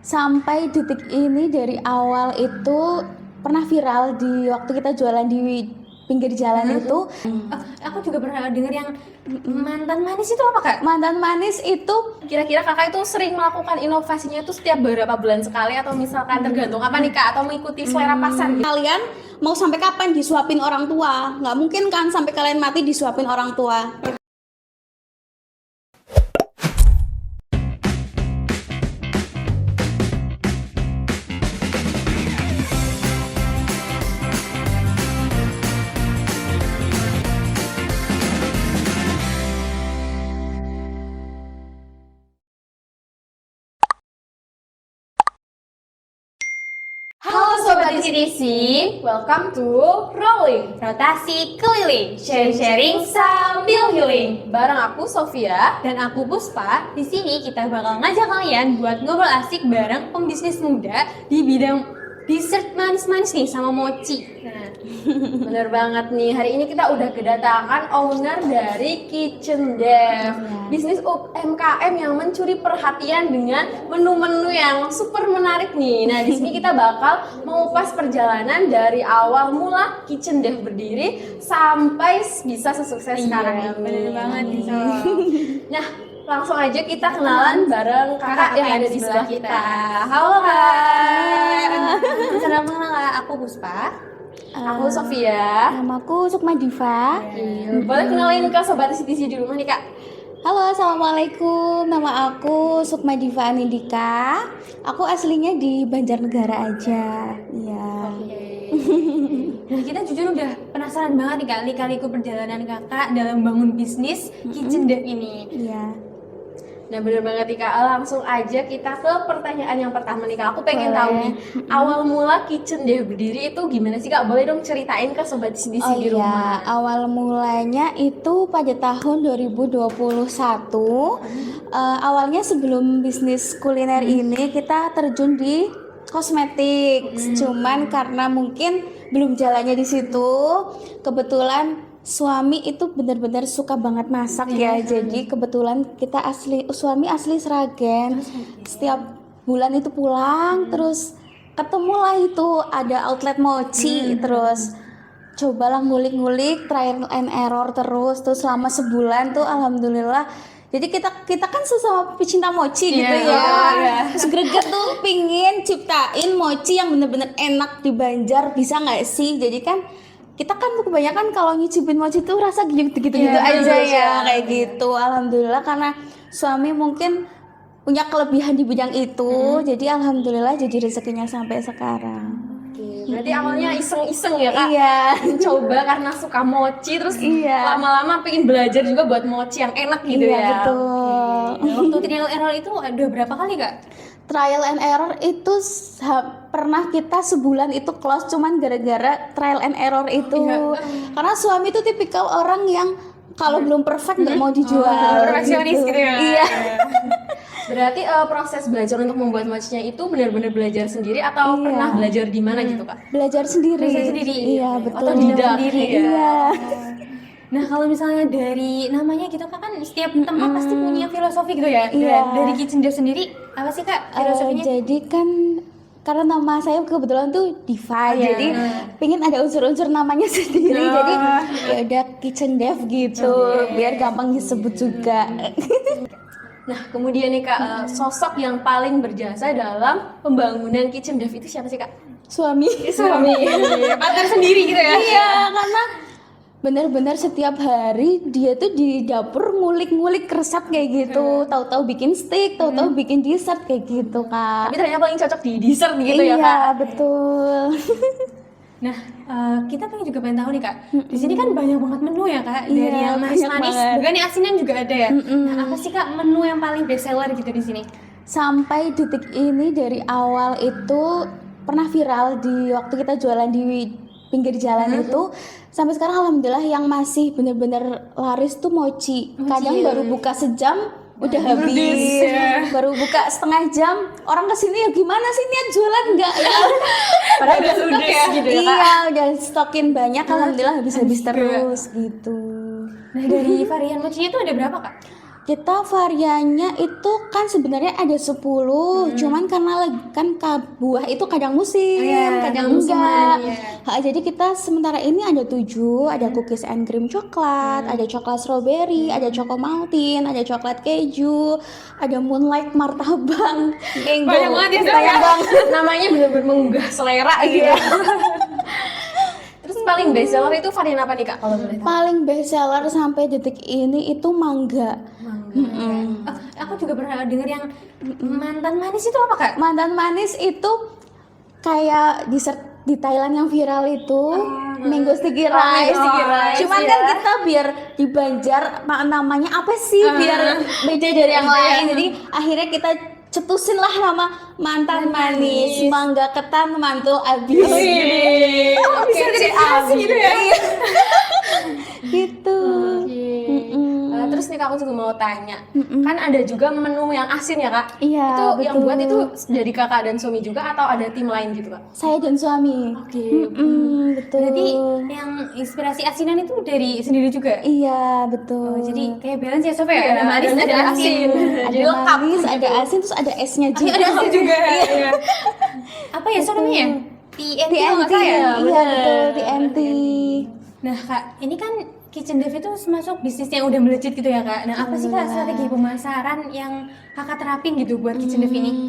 sampai detik ini dari awal itu pernah viral di waktu kita jualan di pinggir jalan itu. Aku juga pernah dengar yang mantan manis itu apa kak? Mantan manis itu Kira-kira kakak itu sering melakukan inovasinya itu setiap beberapa bulan sekali atau misalkan tergantung apa nih kak, atau mengikuti selera pasar gitu? kalian mau sampai kapan disuapin orang tua? Nggak mungkin kan sampai kalian mati disuapin orang tua. Halo Sobat DCDC, welcome to Rolling, Rotasi keliling, sharing sambil healing. Bareng aku Sofia. dan aku Puspa. Di sini kita bakal ngajak kalian buat ngobrol asik bareng pembisnis muda di bidang dessert manis-manis nih sama mochi. Nah, bener banget nih, hari ini kita udah kedatangan owner dari Kitchen Dev, bisnis UMKM yang mencuri perhatian dengan menu-menu yang super menarik nih. Nah, di sini kita bakal mengupas perjalanan dari awal mula Kitchen Dev berdiri sampai bisa sesukses sekarang ini. Bener banget nih so. Nah, langsung aja kita kenalan bareng kakak yang ada di sebelah kita. Halo kak. Salam kenal kak, aku Puspa. Aku Sofia. Namaku Sukma Diva. Boleh kenalin ke sobat CTC di rumah nih kak? Halo, assalamualaikum. Nama aku Sukma Diva Anindika. Aku aslinya di Banjarnegara aja. Iya. Nah kita jujur udah penasaran banget nih kak, lika-liku perjalanan kakak dalam bangun bisnis Kitchen Dev ini. Iya. Nah bener banget nih kak, langsung aja kita ke pertanyaan yang pertama nih kak. Aku pengen Boleh. tahu nih, awal mula Kitchen Dev berdiri itu gimana sih kak? Boleh dong ceritain ke sobat CTC Oh di iya, rumah. awal mulanya itu pada tahun 2021. Awalnya sebelum bisnis kuliner ini kita terjun di kosmetik. Cuman karena mungkin belum jalannya di situ, kebetulan suami itu benar-benar suka banget masak ya. Jadi kebetulan kita suami asli Sragen. Setiap bulan itu pulang terus ketemulah itu ada outlet mochi, terus cobalah ngulik-ngulik, trial and error terus selama sebulan tuh alhamdulillah. Jadi kita kan sesama pecinta mochi gitu ya. Terus greget tuh pingin ciptain mochi yang bener-bener enak di Banjar, bisa nggak sih? Jadi kan kita kan kebanyakan kalau nyicipin mochi tuh rasa gitu-gitu aja ya, kayak gitu. Alhamdulillah karena suami mungkin punya kelebihan di bidang itu, jadi alhamdulillah jadi rezekinya sampai sekarang. Oke, berarti awalnya iseng-iseng ya kak? Iya. Coba karena suka mochi, terus Iya. lama-lama pengen belajar juga buat mochi yang enak gitu Iya, ya. betul. Nah, waktu trial error itu ada berapa kali kak? Trial and error itu pernah kita sebulan itu close cuman gara-gara trial and error itu. Karena suami itu tipikal orang yang kalau belum perfect nggak mau dijual. Perfeksionis gitu ya? Iya. Berarti proses belajar untuk membuat mochinya itu benar-benar belajar sendiri atau pernah belajar di mana gitu kak? Belajar sendiri. Belajar sendiri. Iya, betul. Otodidak sendiri. Iya. Nah kalau misalnya dari namanya gitu kak, kan setiap tempat pasti punya filosofi gitu ya. Iya. Dari Kitchen Dev sendiri apa sih kak filosofinya? Jadi kan karena nama saya kebetulan tuh Diva, jadi pengen ada unsur-unsur namanya sendiri. Jadi ya udah Kitchen Dev gitu, biar gampang disebut juga. Nah kemudian nih kak, sosok yang paling berjasa dalam pembangunan Kitchen Dev itu siapa sih kak? Suami. Partner sendiri gitu ya? Iya, karena benar-benar setiap hari dia tuh di dapur ngulik-ngulik resep kayak gitu. Tahu-tahu bikin steak, tahu-tahu bikin dessert kayak gitu, Kak. Tapi ternyata paling cocok di dessert gitu ya kak? Iya, betul. Nah, kita pengen juga pengen tahu nih kak, di sini kan banyak banget menu ya kak, dari Iya, yang banyak manis-manis, banget. bahkan yang asinan juga ada ya. Nah, apa sih kak menu yang paling best seller gitu di sini? Sampai detik ini dari awal itu pernah viral di waktu kita jualan di pinggir jalan itu, sampai sekarang alhamdulillah yang masih bener-bener laris tuh mochi. Kadang baru buka sejam udah habis, baru buka setengah jam orang kesini ya gimana sih niat jualan enggak ya? Padahal udah ludes gitu ya kak? Iya, udah stokin banyak, alhamdulillah habis-habis terus gitu. Nah, dari varian mochinya itu ada berapa kak? Kita variannya itu kan sebenarnya ada 10, cuman karena kan buah itu kadang musim, kadang enggak. Jadi kita sementara ini ada 7, ada cookies and cream coklat, ada coklat strawberry, ada choco mountain, ada coklat keju, ada moonlight martabak. Banyak banget ya, Banyak banget. Namanya benar-benar menggugah selera gitu. Terus paling best seller itu varian apa nih Kak kalau boleh tahu? Paling best seller sampai detik ini itu mangga. Aku juga pernah denger yang mantan manis itu apa Kak? Mantan manis itu kayak dessert di Thailand yang viral itu, mango sticky rice. Cuman kan kita biar di Banjar namanya apa sih biar beda dari yang lain. Jadi akhirnya kita cetusin lah nama mantan manis, mangga ketan mantul abis. Bisa jadi abis gitu ya? Gitu. Terus nih Kak, aku juga mau tanya, kan ada juga menu yang asin ya Kak? Iya, Itu yang betul. buat itu dari Kakak dan suami juga atau ada tim lain gitu Kak? Saya dan suami. Betul. Berarti yang inspirasi asinan itu dari sendiri juga? Iya, betul. Jadi kayak balance ya Sof ya? Ada manis, dan ada asin. Jadi ada lengkap. manis, ada asin, terus ada esnya juga. Ada asin juga. Iya. Apa ya Sof namanya? TNT kalau nggak TNT, salah ya? iya betul, TNT. Nah Kak, ini kan Kitchen Dev itu masuk bisnis yang udah melejit gitu ya Kak. Nah apa sih Kak strategi pemasaran yang Kakak terapin gitu buat Kitchen Dev ini?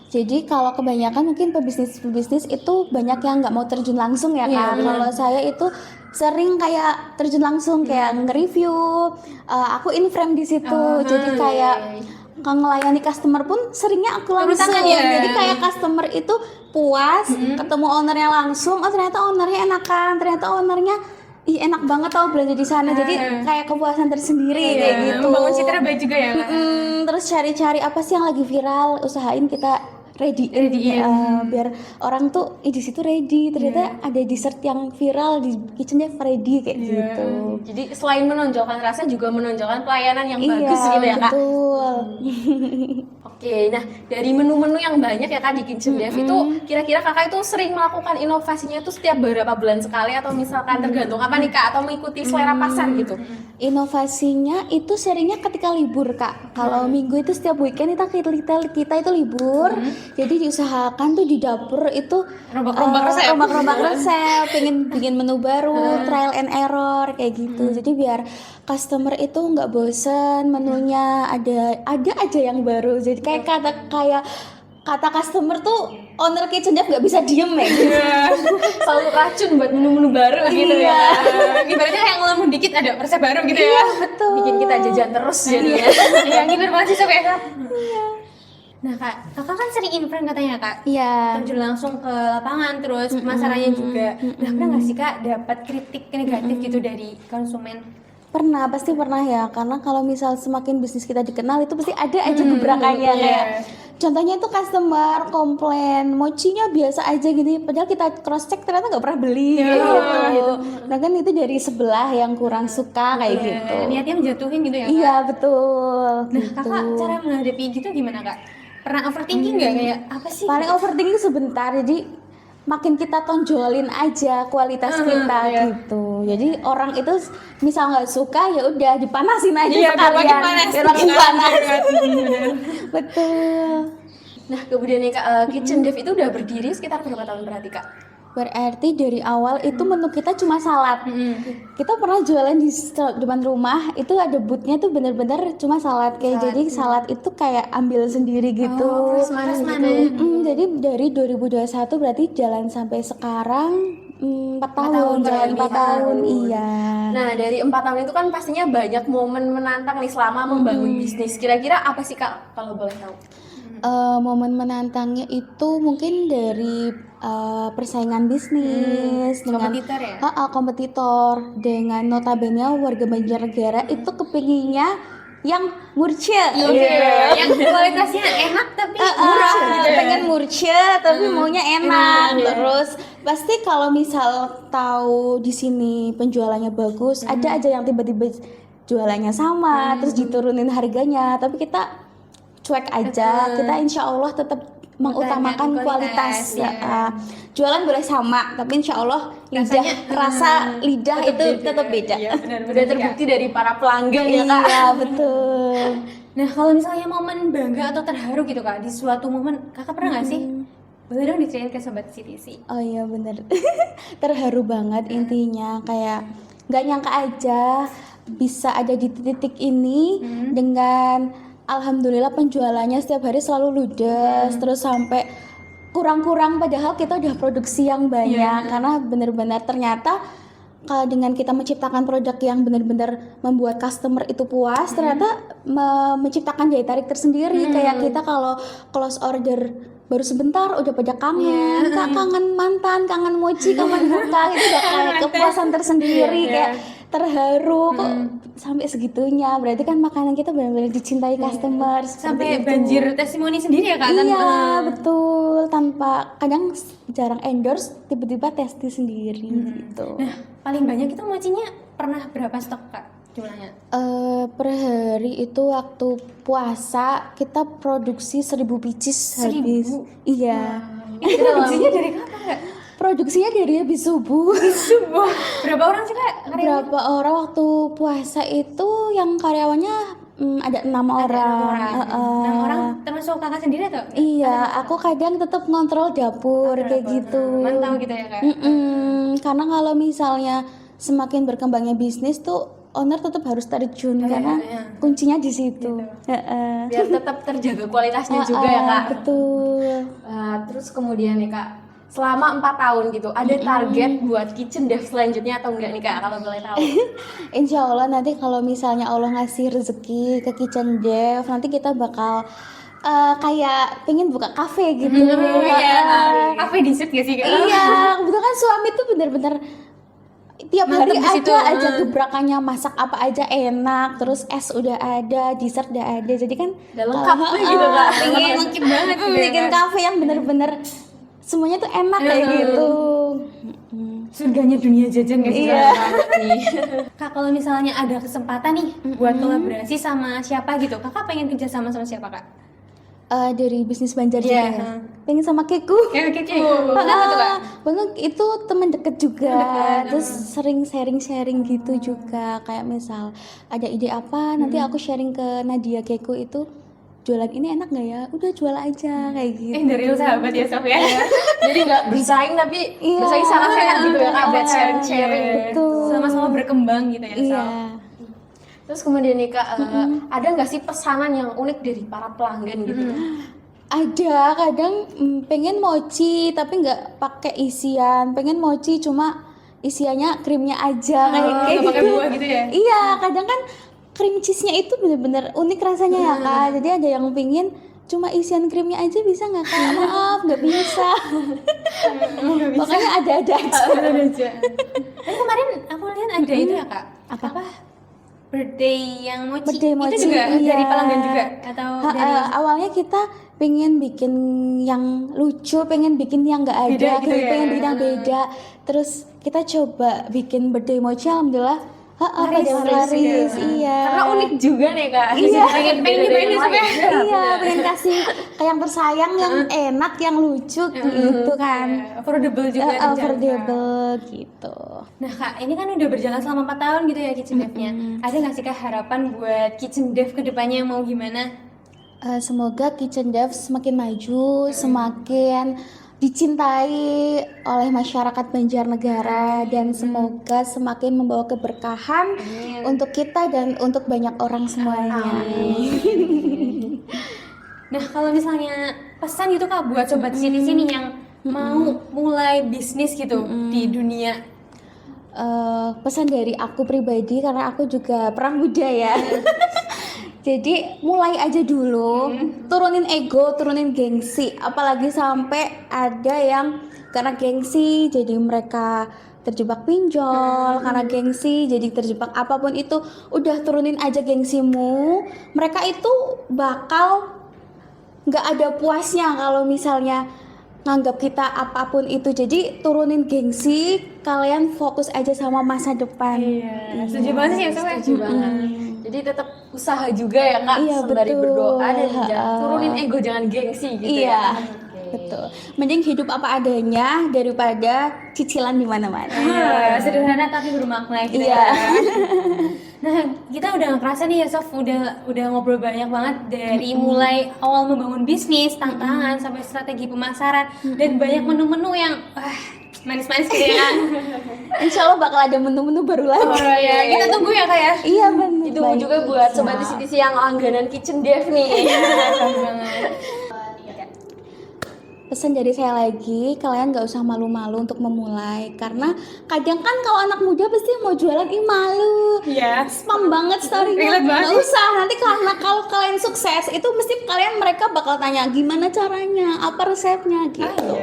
Jadi kalau kebanyakan mungkin pebisnis itu banyak yang nggak mau terjun langsung ya kan. Kalau saya itu sering kayak terjun langsung kayak nge-review, aku in frame di situ. Jadi kayak ngelayani customer pun seringnya aku langsung. tangan ya? Jadi kayak customer itu puas, ketemu ownernya langsung. Oh ternyata ownernya enakan, ternyata ownernya enak banget tau belanja di sana. Jadi kayak kepuasan tersendiri kayak gitu. Membangun citra baik juga ya Kak? Terus cari-cari apa sih yang lagi viral, usahain kita ready biar orang tuh di situ ready. Ternyata ada dessert yang viral di Kitchen Dev ready kayak gitu. Jadi selain menonjolkan rasa juga menonjolkan pelayanan yang bagus gitu ya Kak? Betul. Oke, nah dari menu-menu yang banyak ya Kak di Kitchen Dev itu kira-kira Kakak itu sering melakukan inovasinya itu setiap beberapa bulan sekali atau misalkan tergantung apa nih Kak atau mengikuti selera pasar gitu? Inovasinya itu seringnya ketika libur Kak. Kalau minggu itu setiap weekend kita itu libur. Jadi diusahakan tuh di dapur itu rombak-rombak resep, pengen bikin menu baru, trial and error kayak gitu. Jadi biar customer itu nggak bosen menunya, ada aja yang baru. Jadi kayak kata customer tuh owner Kitchen Dev nggak bisa diem ya. Selalu racun buat menu-menu baru gitu ya. Ibaratnya kayak ngelamun dikit ada resep baru gitu ya? Betul. Bikin kita jajan terus jadinya. Iya, bener banget sih Sof ya Kak? Nah Kak, Kakak kan sering in-frame katanya Kak? Iya. Terjun langsung ke lapangan terus pemasarannya juga. Nah pernah nggak sih Kak dapat kritik negatif gitu dari konsumen? Pasti pernah ya, karena kalau misal semakin bisnis kita dikenal itu pasti ada aja gebrakannya kayak contohnya itu customer komplain mochinya biasa aja gitu, padahal kita cross check ternyata nggak pernah beli gitu. Nah kan itu dari sebelah yang kurang suka kayak gitu. Niatnya menjatuhin gitu ya Kak? Iya betul. Nah Kakak cara menghadapi gitu gimana Kak? Pernah overthinking nggak kayak apa sih? Paling overthinking sebentar, jadi makin kita tonjolin aja kualitas kita gitu. Jadi orang itu misal nggak suka ya udah dipanasin aja sekalian. Biar makin panas. Betul. Nah kemudian nih Kak, Kitchen Dev itu udah berdiri sekitar berapa tahun berarti Kak? Berarti dari awal itu menu kita cuma salad. Kita pernah jualan di depan rumah, itu ada boothnya tuh bener-bener cuma salad kayak jadi salad itu kayak ambil sendiri gitu. Jadi dari 2021 berarti jalan sampai sekarang 4 tahun, jalan 4 tahun, iya. Nah dari 4 tahun itu kan pastinya banyak momen menantang nih selama membangun bisnis. Kira-kira apa sih Kak kalau boleh tahu? Momen menantangnya itu mungkin dari persaingan bisnis dengan Kompetitor ya? kompetitor dengan notabene warga Banjarnegara itu kepinginnya yang murce gitu. Yang kualitasnya enak tapi murah gitu ya? Pengen murce tapi maunya enak. Terus pasti kalau misal tahu di sini penjualannya bagus, ada aja yang tiba-tiba jualannya sama terus diturunin harganya, tapi kita cuek aja. Kita insya Allah tetap mengutamakan kualitas. ya. Jualan boleh sama, tapi insya Allah lidah, rasa lidah itu tetap beda. Iya, benar, Udah terbukti dari para pelanggan ya kak. Iya, betul. Nah, kalau misalnya momen bangga atau terharu gitu kak, di suatu momen kakak pernah nggak sih? Boleh dong diceritain ke Sobat CTC. Oh iya bener. Terharu banget intinya, kayak nggak nyangka aja bisa ada di titik ini dengan alhamdulillah penjualannya setiap hari selalu ludes, terus sampai kurang-kurang padahal kita udah produksi yang banyak karena benar-benar ternyata kalau dengan kita menciptakan produk yang benar-benar membuat customer itu puas, ternyata menciptakan daya tarik tersendiri. Kayak kita kalau close order baru sebentar udah pada kangen, kangen mantan, kangen mochi, kangen buka, itu udah kayak kepuasan tersendiri, kayak terharu kok sampai segitunya. Berarti kan makanan kita benar-benar dicintai customer. Sampai seperti itu. banjir testimoni sendiri ya kak? Iya betul, tanpa kadang jarang endorse, tiba-tiba testi sendiri gitu. Nah, paling banyak itu mochinya pernah berapa stok kak jumlahnya? Per hari itu waktu puasa kita produksi 1.000 pieces habis. Iya. Itu produksinya dari kapan kak? Produksinya dari habis subuh. Subuh. Berapa orang sih kak? Berapa orang waktu puasa itu yang karyawannya ada 6 orang. 6 orang termasuk kakak sendiri atau? Iya, aku kadang tetap ngontrol dapur kayak gitu. Mantau gitu ya kak? Karena kalau misalnya semakin berkembangnya bisnis tuh owner tetap harus terjun karena kuncinya di situ. Biar tetap terjaga kualitasnya juga ya kak. Betul. Terus kemudian nih kak, selama 4 tahun gitu, ada target buat Kitchen Dev selanjutnya atau enggak nih kak, kalau boleh tahu? Insya Allah nanti kalau misalnya Allah ngasih rezeki ke Kitchen Dev, nanti kita bakal kayak pengen buka kafe gitu. Kafe dessert gak sih kak? Iya, kebetulan kan suami tuh bener-bener tiap hari aja gebrakannya, masak apa aja enak, terus es udah ada, dessert udah ada, jadi kan Udah lengkap gitu kak. pengen lengkap banget gitu ya, bikin Kak. kafe yang bener-bener semuanya tuh enak kayak gitu. Surganya dunia jajan gak sih? Iya. Kak, kalau misalnya ada kesempatan nih buat kolaborasi sama siapa gitu, kakak pengen kerja sama siapa kak? Dari bisnis Banjar juga Iya. ya. Pengen sama Keku. Keku. Kenapa tuh kak? Bang itu teman deket juga, terus sering sharing-sharing gitu juga. Kayak misal ada ide apa, nanti aku sharing ke Nadia Keku itu, jualan ini enak nggak ya? Udah jual aja kayak gitu. Dari sahabat ya Sof ya? Jadi nggak bersaing tapi bersaing sangat sehat gitu ya kak, buat sharing-sharing. Betul. Sama-sama berkembang gitu ya Sof? Iya. Terus kemudian nih kak, ada nggak sih pesanan yang unik dari para pelanggan gitu? Ada kadang pengen mochi tapi nggak pakai isian, pengen mochi cuma isiannya krimnya aja kayak Nggak pakai gitu. buah gitu ya? Iya, kadang kan cream cheese-nya itu bener-bener unik rasanya ya kak. Jadi ada yang pingin cuma isian krimnya aja bisa nggak kak? Maaf nggak bisa. Makanya ada-ada aja. Tapi kemarin aku lihat ada itu ya kak? Apa? Birthday yang mochi. Birthday mochi, Itu juga iya. dari pelanggan juga? Atau dari Awalnya kita pengen bikin yang lucu, pengen bikin yang nggak ada, Beda gitu ya? pengen bikin yang beda. Terus kita coba bikin birthday mochi, alhamdulillah laris, iya. Karena unik juga nih kak. Iya. pengen nyobain lain. Iya, pengen kasih ke yang tersayang, yang enak, yang lucu gitu kan. affordable juga terjangkau. Affordable gitu. Nah kak, ini kan udah berjalan selama 4 tahun gitu ya Kitchen Dev-nya. Ada nggak sih kak harapan buat Kitchen Dev kedepannya mau gimana? Semoga Kitchen Dev semakin maju, semakin dicintai oleh masyarakat Banjarnegara, dan semoga semakin membawa keberkahan untuk kita dan untuk banyak orang semuanya. Nah kalau misalnya pesan gitu kak buat sobat sini yang mau mulai bisnis gitu di dunia. Pesan dari aku pribadi, karena aku juga perang muda ya. Jadi mulai aja dulu, turunin ego, turunin gengsi. Apalagi sampai ada yang karena gengsi jadi mereka terjebak pinjol, karena gengsi jadi terjebak apapun itu. Udah turunin aja gengsimu. Mereka itu bakal nggak ada puasnya kalau misalnya nganggap kita apapun itu. Jadi turunin gengsi, kalian fokus aja sama masa depan. Setuju banget sih ya Sof ya? Setuju banget. Jadi tetap usaha juga ya kak, Iya, sembari betul. berdoa dan turunin ego, jangan gengsi gitu Iya. ya. Betul. Mending hidup apa adanya daripada cicilan di mana-mana. Sederhana tapi bermakna gitu Iya. ya. Nah, kita udah ngerasa nih ya Sof, udah ngobrol banyak banget dari mulai awal membangun bisnis, tantangan sampai strategi pemasaran dan banyak menu-menu yang manis-manis gitu ya. Insya Allah bakal ada menu-menu baru lagi. Oh ya, kita tunggu ya Kak ya. Iya benar. Ditunggu juga buat sobat TC yang langganan Kitchen Dev nih. Pesan dari saya lagi, kalian gak usah malu-malu untuk memulai. Karena kadang kan kalau anak muda pasti mau jualan, malu. Iya. Spam banget story-nya. Relate banget. Gak usah, nanti karena kalau kalian sukses, itu mesti mereka bakal tanya gimana caranya, apa resepnya gitu.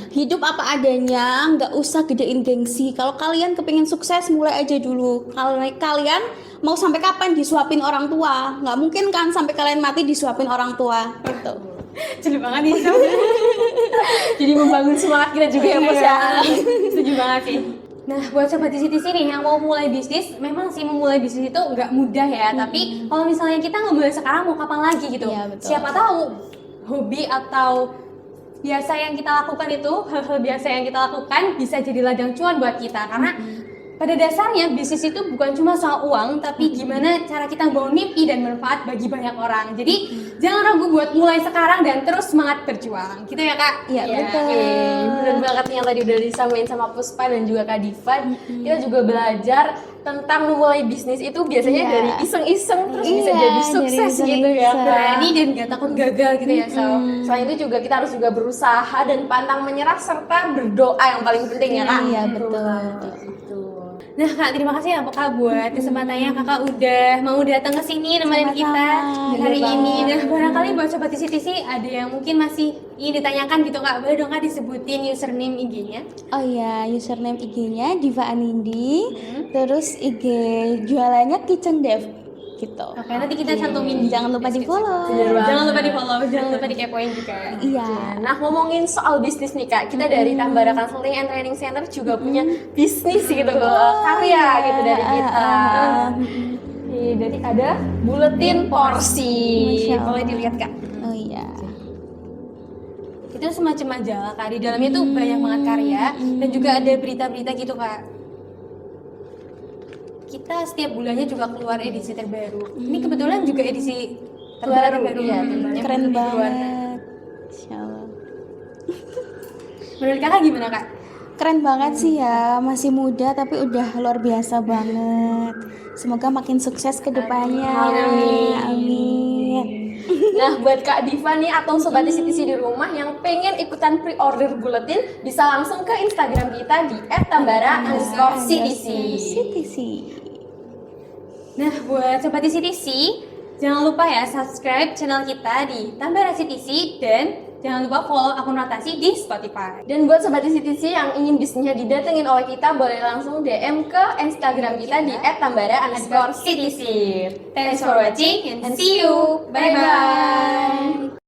Hidup apa adanya, nggak usah gedein gengsi. Kalau kalian kepingin sukses, mulai aja dulu. Kalau kalian mau sampai kapan disuapin orang tua? Nggak mungkin kan sampai kalian mati disuapin orang tua gitu. Seru banget nih Sof. Jadi membangun semangat kita juga ya Mas ya. Setuju banget sih. Nah, buat sobat TC nih yang mau mulai bisnis, memang sih memulai bisnis itu nggak mudah ya. Tapi kalau misalnya kita nggak mulai sekarang, mau kapan lagi gitu? Iya, betul. Siapa tahu hobi atau biasa yang kita lakukan itu, hal-hal biasa yang kita lakukan bisa jadi ladang cuan buat kita. Karena pada dasarnya bisnis itu bukan cuma soal uang, tapi gimana cara kita bangun mimpi dan manfaat bagi banyak orang. Jadi jangan ragu buat mulai sekarang dan terus semangat berjuang. Gitu ya Kak? Iya betul. Bener banget nih yang tadi udah disamain sama Puspa dan juga Kak Diva. Kita juga belajar tentang memulai bisnis itu biasanya Iya. dari iseng-iseng terus bisa Iya, jadi dari sukses gitu ya. iseng-iseng. Berani dan gak takut gagal gitu ya Sof. Selain itu juga kita harus juga berusaha dan pantang menyerah serta berdoa yang paling penting ya Kak. Iya betul. Nah Kak, terima kasih ya Kak buat kesempatannya. Kakak udah mau datang ke sini nemenin Sama-sama. kita hari Bener ini. banget. Dan barangkali buat sobat TC ada yang mungkin masih ingin ditanyakan gitu Kak. Boleh dong Kak disebutin username IG-nya? Oh iya, username IG-nya Diva Anindi. Terus IG jualannya Kitchen Dev gitu. Oke, nanti kita cantumin. Jangan lupa di-follow. Jangan lupa di-follow, jangan lupa dikepoin juga. Iya. Nah ngomongin soal bisnis nih Kak, kita dari Tambara Consulting and Training Center juga punya bisnis gitu loh, karya gitu dari kita. Nih, dari ada buletin porsi. Masya Allah. Boleh dilihat Kak. Oh iya. Itu semacam majalah Kak. Di dalamnya tuh banyak banget karya dan juga ada berita-berita gitu Kak. Kita setiap bulannya juga keluar edisi terbaru. Ini kebetulan juga edisi terbaru. Iya, yang Keren baru dikeluarkan. banget. Insya Allah. Menurut kakak gimana Kak? Keren banget sih ya, masih muda tapi udah luar biasa banget. Semoga makin sukses ke depannya. Amin. Amin. Nah buat Kak Diva nih atau Sobat TC di rumah yang pengen ikutan pre-order buletin bisa langsung ke Instagram kita di @tambara_ctc. CTC. Nah, buat Sobat CTC, jangan lupa ya subscribe channel kita di Tambara CTC dan jangan lupa follow akun rotasi di Spotify. Dan buat Sobat TC yang ingin bisnisnya didatengin oleh kita boleh langsung DM ke Instagram kita di @tambara_ctc. Thanks for watching and see you. Bye-bye.